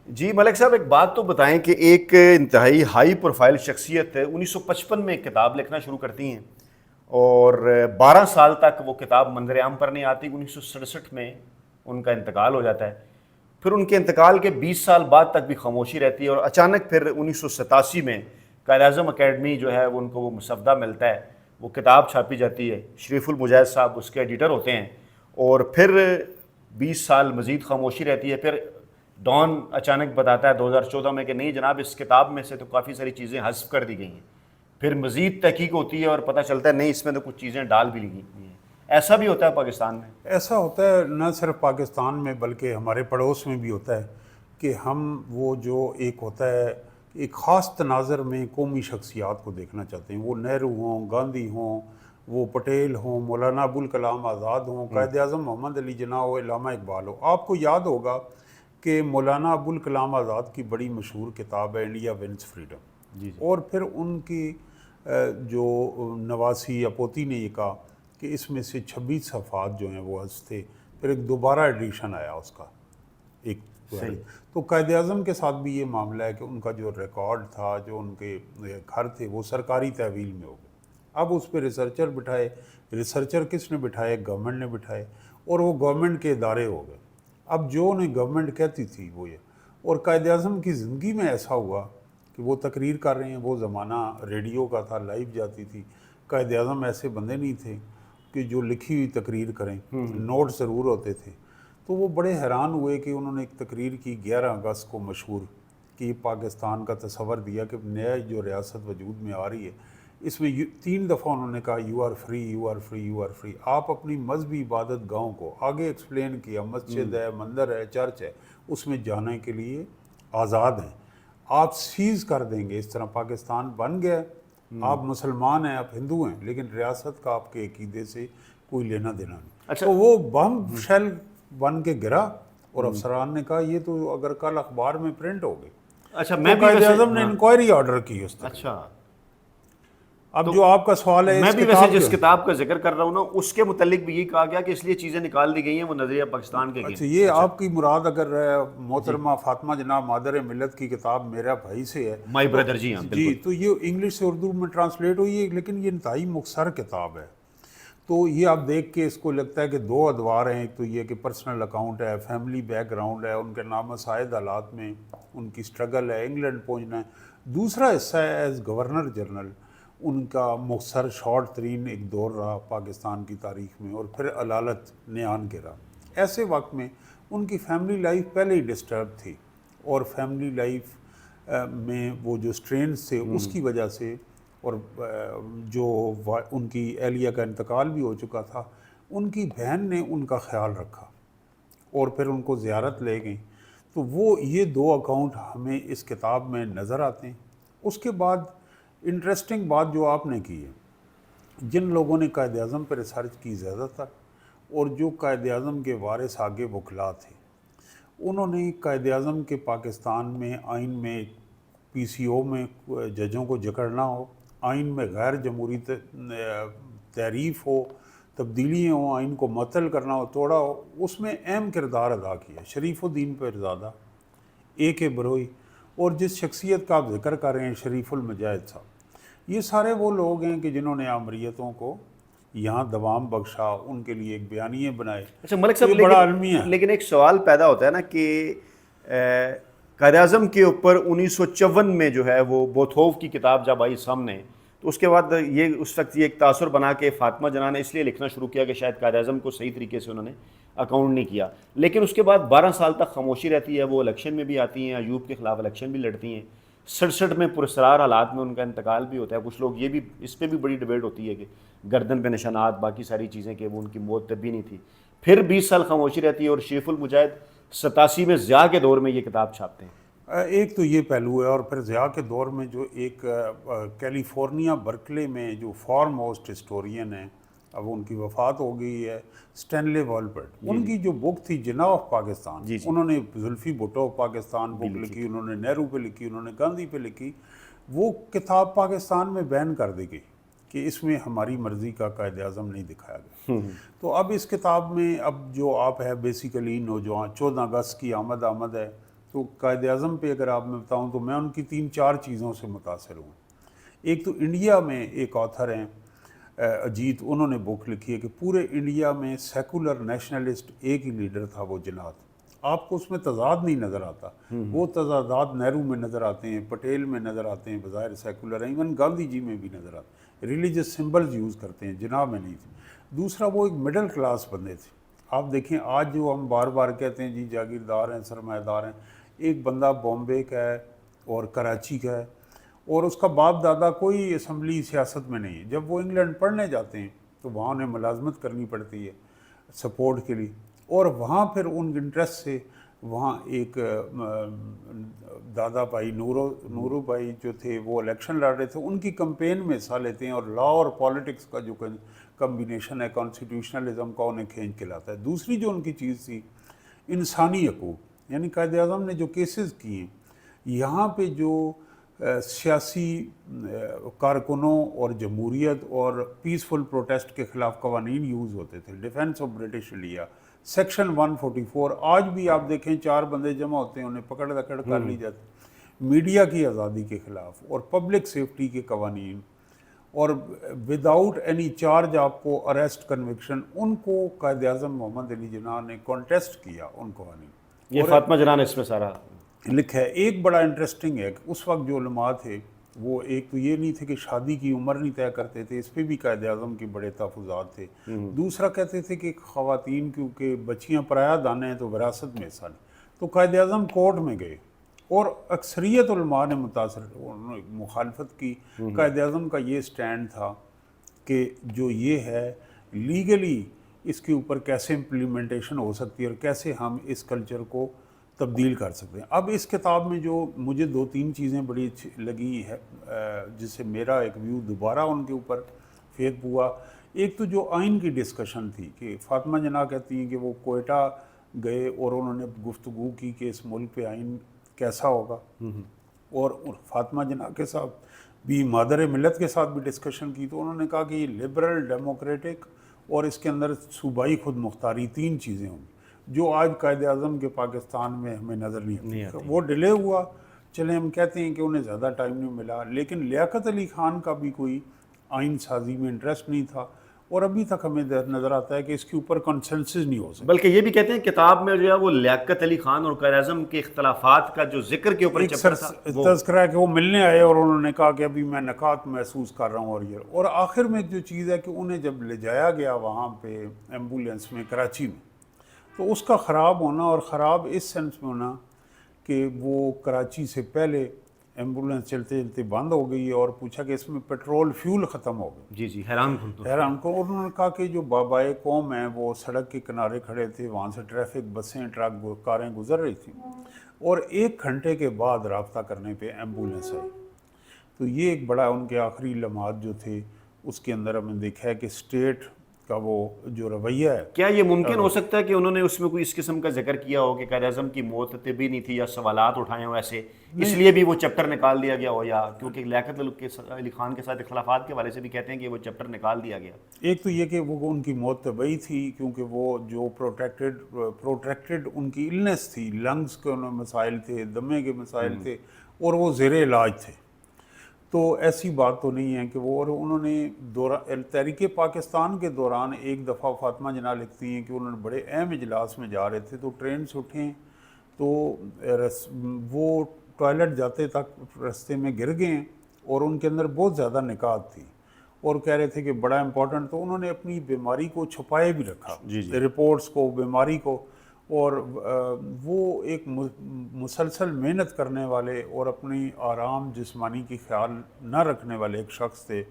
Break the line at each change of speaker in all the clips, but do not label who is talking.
جی ملک صاحب، ایک بات تو بتائیں کہ ایک انتہائی ہائی پروفائل شخصیت 1955 میں ایک کتاب لکھنا شروع کرتی ہیں اور 12 سال تک وہ کتاب منظر عام پر نہیں آتی. 1967 میں ان کا انتقال ہو جاتا ہے. پھر ان کے انتقال کے 20 سال بعد تک بھی خاموشی رہتی ہے اور اچانک پھر 1987 میں قائد اعظم اکیڈمی جو ہے وہ ان کو وہ مسودہ ملتا ہے، وہ کتاب چھاپی جاتی ہے. شریف المجاہد صاحب اس کے ایڈیٹر ہوتے ہیں اور پھر 20 سال مزید خاموشی رہتی ہے. پھر ڈان اچانک بتاتا ہے 2014 میں کہ نہیں جناب، اس کتاب میں سے تو کافی ساری چیزیں حذف کر دی گئی ہیں. پھر مزید تحقیق ہوتی ہے اور پتہ چلتا ہے نہیں، اس میں تو کچھ چیزیں ڈال بھی لی گئی ہیں. ایسا بھی ہوتا ہے پاکستان میں؟
ایسا ہوتا ہے نہ صرف پاکستان میں بلکہ ہمارے پڑوس میں بھی ہوتا ہے کہ ہم وہ جو ایک ہوتا ہے ایک خاص تناظر میں قومی شخصیات کو دیکھنا چاہتے ہیں، وہ نہرو ہوں، گاندھی ہوں، وہ پٹیل ہوں، مولانا ابوالکلام آزاد ہوں، قائد اعظم محمد علی جناح ہو، علامہ اقبال ہو. آپ کو یاد ہوگا کہ مولانا ابوالکلام آزاد کی بڑی مشہور کتاب ہے انڈیا ونز فریڈم.
جی جی.
اور پھر ان کی جو نواسی یا پوتی نے یہ کہا کہ اس میں سے 26 صفحات جو ہیں وہ حذف تھے. پھر ایک دوبارہ ایڈیشن آیا اس کا ایک. تو قائد اعظم کے ساتھ بھی یہ معاملہ ہے کہ ان کا جو ریکارڈ تھا، جو ان کے گھر تھے، وہ سرکاری تحویل میں ہو گئے. اب اس پہ ریسرچر بٹھائے. ریسرچر کس نے بٹھائے؟ گورنمنٹ نے بٹھائے اور وہ گورنمنٹ کے ادارے ہو گئے. اب جو انہیں گورنمنٹ کہتی تھی وہ یہ. اور قائد اعظم کی زندگی میں ایسا ہوا کہ وہ تقریر کر رہے ہیں، وہ زمانہ ریڈیو کا تھا، لائیو جاتی تھی. قائد اعظم ایسے بندے نہیں تھے کہ جو لکھی ہوئی تقریر کریں، نوٹ ضرور ہوتے تھے. تو وہ بڑے حیران ہوئے کہ انہوں نے ایک تقریر کی 11 اگست کو مشہور، کہ پاکستان کا تصور دیا کہ نیا جو ریاست وجود میں آ رہی ہے اس میں 3 دفعہ انہوں نے کہا you are free, you are free, you are free. آپ اپنی مذہبی عبادت گاہوں کو آگے ایکسپلین کیا، مسجد ہے، مندر ہے، چرچ ہے، اس میں جانے کے لیے آزاد ہیں. آپ سیز کر دیں گے. اس طرح پاکستان بن گیا. آپ مسلمان ہیں، آپ ہندو ہیں، لیکن ریاست کا آپ کے عقیدے سے کوئی لینا دینا نہیں.
اچھا.
تو وہ بم شیل بن کے گرا اور افسران نے کہا یہ تو اگر کل اخبار میں پرنٹ ہو گئی.
اچھا
تو
میں بھی
قائد
ویسے
اعظم نے انکوائری آرڈر کی اس تقریر.
اچھا
اب جو آپ کا سوال ہے
میں
اس
بھی ویسے
کتاب
جس
جو
کتاب کا ذکر کر رہا ہوں نا، اس کے متعلق بھی یہ کہا گیا کہ اس لیے چیزیں نکال دی گئی ہیں وہ نظریہ پاکستان کے
اچھا،
اگینسٹ.
یہ آپ کی مراد اگر محترمہ فاطمہ جناب مادر ملت کی کتاب میرا بھائی سے ہے
مائی
تو
بردر، جی ہاں
جی،
بالکل.
تو یہ انگلش سے اردو میں ٹرانسلیٹ ہوئی ہے، لیکن یہ انتہائی مختصر کتاب ہے. تو یہ آپ دیکھ کے اس کو لگتا ہے کہ 2 ادوار ہیں. ایک تو یہ کہ پرسنل اکاؤنٹ ہے، فیملی بیک گراؤنڈ ہے، ان کے نامساعد حالات میں ان کی سٹرگل ہے، انگلینڈ پہنچنا ہے. دوسرا حصہ ہے ایز گورنر جنرل ان کا مختصر شارٹ ترین ایک دور رہا پاکستان کی تاریخ میں، اور پھر علالت نیان گرا. ایسے وقت میں ان کی فیملی لائف پہلے ہی ڈسٹرب تھی، اور فیملی لائف میں وہ جو سٹرینز تھے اس کی وجہ سے، اور جو ان کی اہلیہ کا انتقال بھی ہو چکا تھا، ان کی بہن نے ان کا خیال رکھا اور پھر ان کو زیارت لے گئیں. تو وہ یہ 2 اکاؤنٹ ہمیں اس کتاب میں نظر آتے ہیں. اس کے بعد انٹرسٹنگ بات جو آپ نے کی ہے، جن لوگوں نے قائد اعظم پہ ریسرچ کی زیادہ تر، اور جو قائد اعظم کے وارث آگے وکلا تھے، انہوں نے قائد اعظم کے پاکستان میں آئین میں پی سی او میں ججوں کو جکڑنا ہو، آئین میں غیر جمہوری تعریف ہو، تبدیلیاں ہوں، آئین کو معطل کرنا ہو، توڑا ہو، اس میں اہم کردار ادا کیا. شریف الدین پیرزادہ، اے کے بروئی، اور جس شخصیت کا آپ ذکر کر رہے ہیں شریف المجاہد صاحب، یہ سارے وہ لوگ ہیں کہ جنہوں نے آمریتوں کو یہاں دوام بخشا، ان کے لیے ایک بیانیے بنائے.
اچھا ملک
تو
صاحب،
یہ بڑا المیہ ہے.
لیکن ایک سوال پیدا ہوتا ہے نا کہ قائد اعظم کے اوپر 1954 میں جو ہے وہ بوتھوف کی کتاب جب آئی سامنے، تو اس کے بعد یہ اس وقت یہ ایک تاثر بنا کہ فاطمہ جناح نے اس لیے لکھنا شروع کیا کہ شاید قائد اعظم کو صحیح طریقے سے انہوں نے اکاؤنٹ نہیں کیا. لیکن اس کے بعد 12 سال تک خاموشی رہتی ہے. وہ الیکشن میں بھی آتی ہیں، ایوب کے خلاف الیکشن بھی لڑتی ہیں. 67 میں پراسرار حالات میں ان کا انتقال بھی ہوتا ہے. کچھ لوگ یہ بھی اس پہ بھی بڑی ڈبیٹ ہوتی ہے کہ گردن پہ نشانات، باقی ساری چیزیں، کہ وہ ان کی موت طبی نہیں تھی. پھر 20 سال خاموشی رہتی ہے اور شریف المجاہد 87 میں ضیاء کے دور میں یہ کتاب چھاپتے ہیں.
ایک تو یہ پہلو ہے، اور پھر ضیاء کے دور میں جو ایک کیلیفورنیا برکلے میں جو فار موسٹ ہسٹورین ہیں، اب ان کی وفات ہو گئی ہے، اسٹینلے والبرٹ، ان کی جو بک تھی جناح آف پاکستان،
جی جی
انہوں نے زلفی بھٹو آف پاکستان بک لکھی، انہوں نے نہرو پہ لکھی، انہوں نے گاندھی پہ لکھی. وہ کتاب پاکستان میں بین کر دی گئی کہ اس میں ہماری مرضی کا قائد اعظم نہیں دکھایا گیا. تو اب اس کتاب میں اب جو آپ ہے بیسیکلی نوجوان 14 اگست کی آمد ہے، تو قائد اعظم پہ اگر آپ میں بتاؤں تو میں ان کی 3-4 چیزوں سے متاثر ہوں. ایک تو انڈیا میں ایک آتھر ہیں اجیت، انہوں نے بک لکھی ہے کہ پورے انڈیا میں سیکولر نیشنلسٹ ایک ہی لیڈر تھا، وہ جناح. آپ کو اس میں تضاد نہیں نظر آتا. وہ تضادات نہرو میں نظر آتے ہیں، پٹیل میں نظر آتے ہیں، بظاہر سیکولر ہیں، ایون گاندھی جی میں بھی نظر آتے ہیں. ریلیجس سمبلز یوز کرتے ہیں، جناح میں نہیں تھے. دوسرا وہ ایک مڈل کلاس بندے تھے. آپ دیکھیں آج جو ہم بار بار کہتے ہیں جی جاگیردار ہیں، سرمایہ دار ہیں، ایک بندہ بامبے کا ہے اور کراچی کا ہے اور اس کا باپ دادا کوئی اسمبلی سیاست میں نہیں ہے. جب وہ انگلینڈ پڑھنے جاتے ہیں تو وہاں انہیں ملازمت کرنی پڑتی ہے سپورٹ کے لیے، اور وہاں پھر ان انٹرسٹ سے وہاں ایک دادا بھائی نورو بھائی جو تھے وہ الیکشن لڑ رہے تھے، ان کی کمپین میں حصہ لیتے ہیں، اور لا اور پالیٹکس کا جو کمبینیشن ہے کانسٹیٹیوشنلزم کا انہیں کھینچ کے لاتا ہے. دوسری جو ان کی چیز تھی انسانی حقوق، یعنی قائد اعظم نے جو کیسز کیے ہیں یہاں پہ جو سیاسی کارکنوں اور جمہوریت اور پیسفل پروٹیسٹ کے خلاف قوانین یوز ہوتے تھے، defence of British India, section 144، آج بھی آپ دیکھیں 4 بندے جمع ہوتے ہیں انہیں پکڑ دکڑ کر لی جاتی. میڈیا کی آزادی کے خلاف اور پبلک سیفٹی کے قوانین، اور وداؤٹ اینی چارج آپ کو اریسٹ کنوکشن، ان کو قائد اعظم محمد علی جناح نے کانٹیسٹ کیا ان قوانین.
یہ فاطمہ جناح نے اس میں سارا
لکھا ہے. ایک بڑا انٹرسٹنگ ہے کہ اس وقت جو علماء تھے وہ ایک تو یہ نہیں تھے کہ شادی کی عمر نہیں طے کرتے تھے، اس پہ بھی قائد اعظم کے بڑے تحفظات تھے. دوسرا کہتے تھے کہ خواتین کیونکہ بچیاں پرایا دانے ہیں تو وراثت میں حصہ لیں. تو قائد اعظم کورٹ میں گئے اور اکثریت علماء نے مخالفت کی. قائد اعظم کا یہ سٹینڈ تھا کہ جو یہ ہے لیگلی اس کے اوپر کیسے امپلیمنٹیشن ہو سکتی ہے اور کیسے ہم اس کلچر کو تبدیل کر سکتے ہیں. اب اس کتاب میں جو مجھے 2-3 چیزیں بڑی اچھی لگی ہے جس سے میرا ایک ویو دوبارہ ان کے اوپر فیق ہوا. ایک تو جو آئین کی ڈسکشن تھی کہ فاطمہ جناح کہتی ہیں کہ وہ کوئٹہ گئے اور انہوں نے گفتگو کی کہ اس ملک پہ آئین کیسا ہوگا، اور فاطمہ جناح کے ساتھ بھی مادر ملت کے ساتھ بھی ڈسکشن کی. تو انہوں نے کہا کہ یہ لبرل، ڈیموکریٹک اور اس کے اندر صوبائی خود مختاری 3 چیزیں ہوں گی جو آج قائد اعظم کے پاکستان میں ہمیں نظر نہیں آتی. وہ ڈیلے ہوا، چلیں ہم کہتے ہیں کہ انہیں زیادہ ٹائم نہیں ملا، لیکن لیاقت علی خان کا بھی کوئی آئین سازی میں انٹرسٹ نہیں تھا، اور ابھی تک ہمیں نظر آتا ہے کہ اس کے اوپر کنسنسس نہیں ہو سکتا.
بلکہ یہ بھی کہتے ہیں کتاب میں جو ہے وہ لیاقت علی خان اور قائد اعظم کے اختلافات کا جو ذکر کے اوپر
ایک
چیپٹر تھا
تذکرہ ہے کہ وہ ملنے آئے اور انہوں نے کہا کہ ابھی میں نکات محسوس کر رہا ہوں، اور آخر میں جو چیز ہے کہ انہیں جب لے جایا گیا وہاں پہ ایمبولینس میں کراچی میں، تو اس کا خراب ہونا، اور خراب اس سینس میں ہونا کہ وہ کراچی سے پہلے ایمبولینس چلتے چلتے بند ہو گئی اور پوچھا کہ اس میں پیٹرول فیول ختم ہو گئی.
جی حیران
کو انہوں نے کہا کہ جو بابائے قوم ہیں وہ سڑک کے کنارے کھڑے تھے، وہاں سے ٹریفک، بسیں، ٹرک، کاریں گزر رہی تھیں، اور 1 گھنٹے کے بعد رابطہ کرنے پہ ایمبولینس آئی. تو یہ ایک بڑا ان کے آخری لمحات جو تھے اس کے اندر ہم نے دیکھا ہے کہ اسٹیٹ کا وہ جو رویہ ہے.
کیا یہ ممکن ہو سکتا ہے کہ انہوں نے اس میں کوئی اس قسم کا ذکر کیا ہو کہ قائد اعظم کی موت طبی نہیں تھی یا سوالات اٹھائے ہوں ایسے، اس لیے بھی وہ چیپٹر نکال دیا گیا ہو، یا کیونکہ لیاقت علی خان کے ساتھ اختلافات کے حوالے سے بھی کہتے ہیں کہ وہ چیپٹر نکال دیا گیا.
ایک تو یہ کہ وہ ان کی موت طبعی تھی کیونکہ وہ جو پروٹیکٹڈ ان کی النس تھی، لنگز کے انہیں مسائل تھے، دمے کے مسائل تھے، اور وہ زیر علاج تھے. تو ایسی بات تو نہیں ہے کہ وہ، اور انہوں نے تحریک پاکستان کے دوران ایک دفعہ فاطمہ جناح لکھتی ہیں کہ انہوں نے بڑے اہم اجلاس میں جا رہے تھے تو ٹرین سے اٹھیں تو وہ ٹوائلٹ جاتے تک رستے میں گر گئے ہیں، اور ان کے اندر بہت زیادہ نکات تھی اور کہہ رہے تھے کہ بڑا امپورٹنٹ. تو انہوں نے اپنی بیماری کو چھپائے بھی رکھا، رپورٹس کو، بیماری کو، اور وہ ایک مسلسل محنت کرنے والے اور اپنی آرام جسمانی کی خیال نہ رکھنے والے ایک شخص تھے،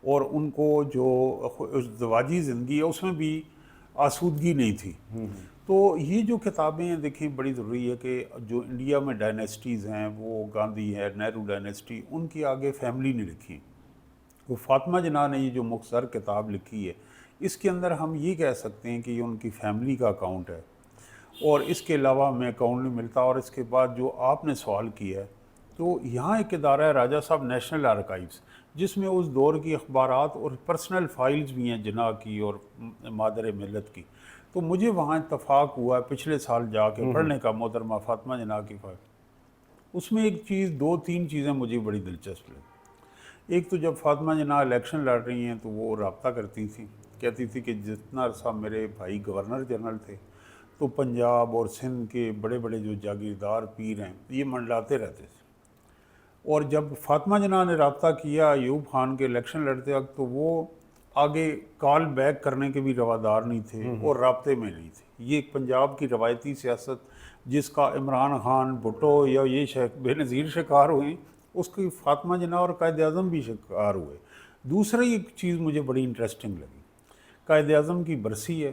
اور ان کو جو ازدواجی زندگی ہے اس میں بھی آسودگی نہیں تھی. تو یہ جو کتابیں ہیں دیکھیں بڑی ضروری ہے کہ جو انڈیا میں ڈائنیسٹیز ہیں، وہ گاندھی ہے، نہرو ڈائنیسٹی، ان کی آگے فیملی نے لکھی. وہ فاطمہ جناح نے یہ جو مختصر کتاب لکھی ہے اس کے اندر ہم یہ کہہ سکتے ہیں کہ یہ ان کی فیملی کا اکاؤنٹ ہے، اور اس کے علاوہ ہمیں اکاؤنٹ نہیں ملتا. اور اس کے بعد جو آپ نے سوال کیا ہے تو یہاں ایک ادارہ ہے راجہ صاحب نیشنل آرکائیوز، جس میں اس دور کی اخبارات اور پرسنل فائلز بھی ہیں جناح کی اور مادر ملت کی. تو مجھے وہاں اتفاق ہوا پچھلے سال جا کے پڑھنے کا محترمہ فاطمہ جناح کی فائل. اس میں ایک چیز 2-3 چیزیں مجھے بڑی دلچسپ لگی. ایک تو جب فاطمہ جناح الیکشن لڑ رہی ہیں تو وہ رابطہ کرتی تھیں، کہتی تھی کہ جتنا عرصہ میرے بھائی گورنر جنرل تھے تو پنجاب اور سندھ کے بڑے بڑے جو جاگیردار پیر ہیں یہ منڈلاتے رہتے تھے. اور جب فاطمہ جناح نے رابطہ کیا ایوب خان کے الیکشن لڑتے وقت تو وہ آگے کال بیک کرنے کے بھی روادار نہیں تھے اور رابطے میں نہیں تھے. یہ ایک پنجاب کی روایتی سیاست جس کا عمران خان، بھٹو یا یہ بے نظیر شکار ہوئے، اس کی فاطمہ جناح اور قائد اعظم بھی شکار ہوئے. دوسری ایک چیز مجھے بڑی انٹرسٹنگ لگی، قائد اعظم کی برسی ہے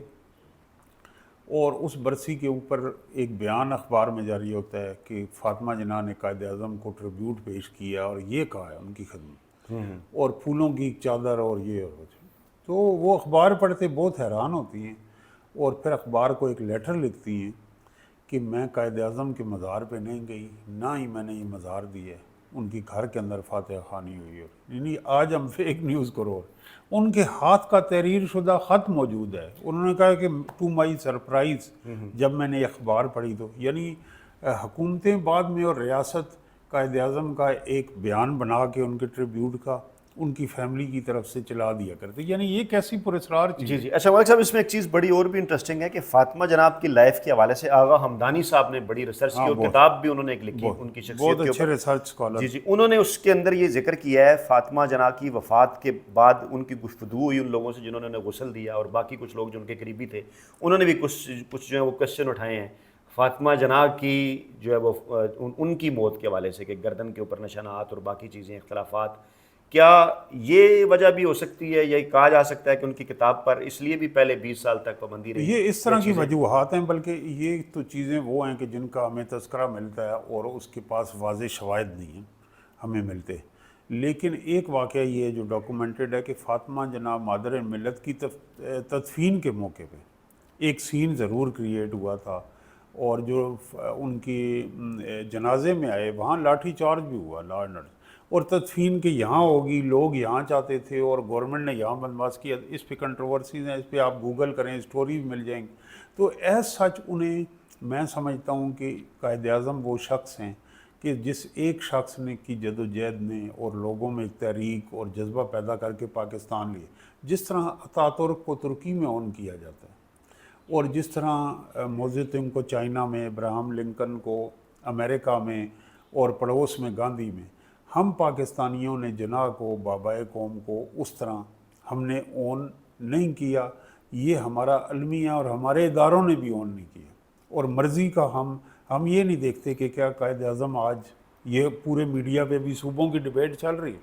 اور اس برسی کے اوپر ایک بیان اخبار میں جاری ہوتا ہے کہ فاطمہ جناح نے قائد اعظم کو ٹریبیوٹ پیش کیا اور یہ کہا ہے ان کی خدمت، اور پھولوں کی چادر اور یہ اور وہ. تو وہ اخبار پڑھتے بہت حیران ہوتی ہیں اور پھر اخبار کو ایک لیٹر لکھتی ہیں کہ میں قائد اعظم کے مزار پہ نہیں گئی، نہ ہی میں نے یہ مزار دی ہے، ان کی گھر کے اندر فاتحہ خوانی ہوئی ہے. یعنی آج ہم فیک نیوز کرو، ان کے ہاتھ کا تحریر شدہ خط موجود ہے. انہوں نے کہا کہ ٹو مائی سرپرائز جب میں نے یہ اخبار پڑھی تو یعنی حکومتیں بعد میں اور ریاست قائد اعظم کا ایک بیان بنا کے ان کے ٹریبیوٹ کا ان کی فیملی کی طرف سے چلا دیا کرتے. یعنی یہ کیسی پراسرار چیز ہے.
جی. اچھا ملک صاحب، اس میں ایک چیز بڑی اور بھی انٹرسٹنگ ہے کہ فاطمہ جناب کی لائف کے حوالے سے آغا حمدانی صاحب نے بڑی ریسرچ کی اور کتاب بھی انہوں نے ایک لکھی ان کی شخصیت
بہت
کے
اچھے
اوپر.
Research scholar.
جی. انہوں نے اس کے اندر یہ ذکر کیا ہے فاطمہ جناح کی وفات کے بعد ان کی گفتگو ہوئی ان لوگوں سے جنہوں نے غسل دیا، اور باقی کچھ لوگ جو ان کے قریبی تھے انہوں نے بھی کچھ جو ہے وہ کوشچن اٹھائے ہیں فاطمہ جناح کی جو ہے وہ ان کی موت کے حوالے سے کہ گردن کے اوپر نشانات اور باقی چیزیں اختلافات. کیا یہ وجہ بھی ہو سکتی ہے یا کہا جا سکتا ہے کہ ان کی کتاب پر اس لیے بھی پہلے 20 سال تک پابندی رہی؟
یہ اس طرح کی وجوہات ہیں، بلکہ یہ تو چیزیں وہ ہیں کہ جن کا ہمیں تذکرہ ملتا ہے اور اس کے پاس واضح شواہد نہیں ہیں ہمیں ملتے. لیکن ایک واقعہ یہ ہے جو ڈاکومنٹڈ ہے کہ فاطمہ جناح مادر ملت کی تدفین کے موقع پہ ایک سین ضرور کریٹ ہوا تھا، اور جو ان کی جنازے میں آئے وہاں لاٹھی چارج بھی ہوا لا اینڈ آرڈر، اور تدفین کے یہاں ہوگی، لوگ یہاں چاہتے تھے اور گورنمنٹ نے یہاں بندوبست کیا. اس پہ کنٹروورسیز ہیں، اس پہ آپ گوگل کریں اسٹوری بھی مل جائیں گی. تو ایز سچ انہیں میں سمجھتا ہوں کہ قائد اعظم وہ شخص ہیں کہ جس ایک شخص نے کی جد و جہد نے اور لوگوں میں تحریک اور جذبہ پیدا کر کے پاکستان لیے. جس طرح اتاتورک کو ترکی میں اون کیا جاتا ہے اور جس طرح موزیتنگ کو چائنا میں، ابراہم لنکن کو امریکہ میں اور پڑوس میں گاندھی میں، ہم پاکستانیوں نے جناح کو، بابائے قوم کو اس طرح ہم نے اون نہیں کیا. یہ ہمارا المیہ اور ہمارے اداروں نے بھی اون نہیں کیا. اور مرضی کا ہم یہ نہیں دیکھتے کہ کیا قائد اعظم آج یہ پورے میڈیا پہ بھی صوبوں کی ڈبیٹ چل رہی ہے.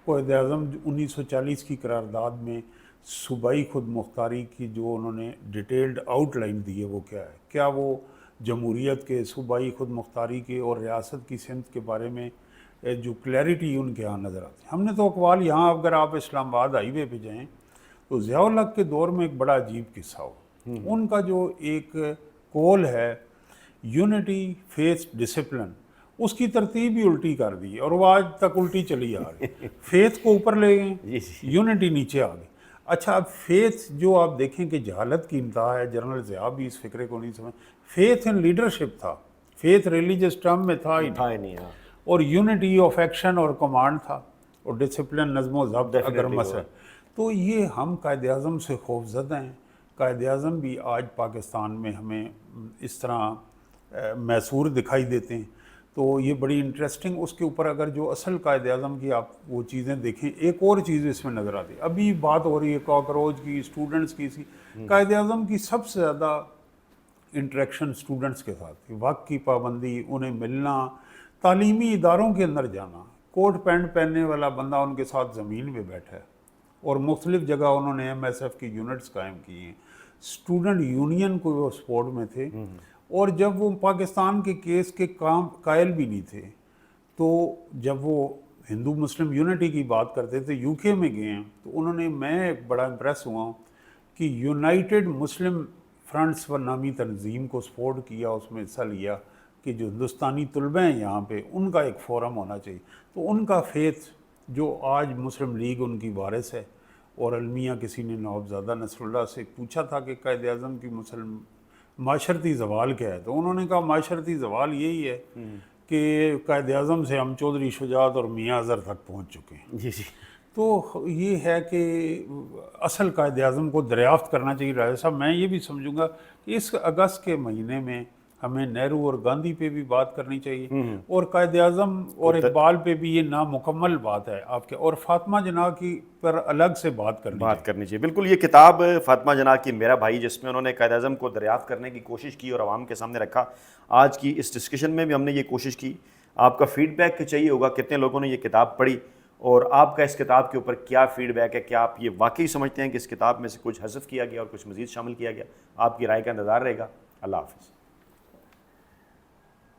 قائد اعظم 1940 کی قرارداد میں صوبائی خود مختاری کی جو انہوں نے ڈیٹیلڈ آؤٹ لائن دی ہے وہ کیا ہے؟ کیا وہ جمہوریت کے، صوبائی خود مختاری کے اور ریاست کی سمت کے بارے میں جو کلیئرٹی ان کے یہاں نظر آتی ہے؟ ہم نے تو اقوال یہاں اگر آپ اسلام آباد ہائی وے پہ جائیں تو ضیاء الحق کے دور میں ایک بڑا عجیب قصہ ہو. ان کا جو ایک کول ہے یونٹی فیتھ ڈسپلن، اس کی ترتیب ہی الٹی کر دی اور وہ آج تک الٹی چلی آ رہی. فیتھ کو اوپر لے گئے، یونٹی نیچے آ گئی. اچھا اب فیتھ جو آپ دیکھیں کہ جہالت کی انتہا ہے، جنرل ضیاء بھی اس فکرے کو نہیں سمجھ. فیتھ ان لیڈرشپ تھا، فیتھ ریلیجس ٹرم میں تھا ہی نہیں، اور یونٹی آف ایکشن اور کمانڈ تھا، اور ڈسپلن نظم و ضبط اگر مسئلہ. تو یہ ہم قائد اعظم سے خوف زدہ ہیں. قائد اعظم بھی آج پاکستان میں ہمیں اس طرح میسور دکھائی دیتے ہیں. تو یہ بڑی انٹرسٹنگ، اس کے اوپر اگر جو اصل قائد اعظم کی آپ وہ چیزیں دیکھیں، ایک اور چیز اس میں نظر آتی ہے. ابھی بات ہو رہی ہے کاکروچ کی، اسٹوڈنٹس کی. قائد اعظم کی سب سے زیادہ انٹریکشن اسٹوڈنٹس کے ساتھ، وقت کی پابندی، انہیں ملنا، تعلیمی اداروں کے اندر جانا. کوٹ پینٹ پہننے والا بندہ ان کے ساتھ زمین پہ بیٹھا ہے، اور مختلف جگہ انہوں نے ایم ایس ایف کی یونٹس قائم کی ہیں. اسٹوڈنٹ یونین کو وہ سپورٹ میں تھے، اور جب وہ پاکستان کے کیس کے کام قائل بھی نہیں تھے، تو جب وہ ہندو مسلم یونٹی کی بات کرتے تھے یو کے میں گئے ہیں تو انہوں نے، میں بڑا امپریس ہوا ہوں کہ یونائٹڈ مسلم فرنٹس و نامی تنظیم کو سپورٹ کیا، اس میں حصہ لیا کہ جو ہندوستانی طلبہ ہیں یہاں پہ ان کا ایک فورم ہونا چاہیے. تو ان کا فیتھ جو آج مسلم لیگ ان کی وارث ہے، اور المیہ کسی نے نوابزادہ نصر اللہ سے پوچھا تھا کہ قائد اعظم کی معاشرتی زوال کیا ہے، تو انہوں نے کہا معاشرتی زوال یہی ہے کہ قائد اعظم سے ہم چودھری شجاعت اور میاں اظہر تک پہنچ چکے ہیں۔
جی جی
تو یہ ہے کہ اصل قائد اعظم کو دریافت کرنا چاہیے۔ راجہ صاحب میں یہ بھی سمجھوں گا کہ اس اگست کے مہینے میں ہمیں نہرو اور گاندھی پہ بھی بات کرنی چاہیے، اور قائد اعظم اور اقبال پہ بھی یہ نامکمل بات ہے آپ کے، اور فاطمہ جناح کی پر الگ سے بات کرنی
چاہیے۔ بالکل، یہ کتاب فاطمہ جناح کی میرا بھائی، جس میں انہوں نے قائد اعظم کو دریافت کرنے کی کوشش کی اور عوام کے سامنے رکھا، آج کی اس ڈسکشن میں بھی ہم نے یہ کوشش کی۔ آپ کا فیڈ بیک چاہیے ہوگا، کتنے لوگوں نے یہ کتاب پڑھی اور آپ کا اس کتاب کے اوپر کیا فیڈ بیک ہے، کیا آپ یہ واقعی سمجھتے ہیں کہ اس کتاب میں سے کچھ حذف کیا گیا اور کچھ مزید شامل کیا گیا؟ آپ کی رائے کا انتظار رہے گا۔ اللہ حافظ۔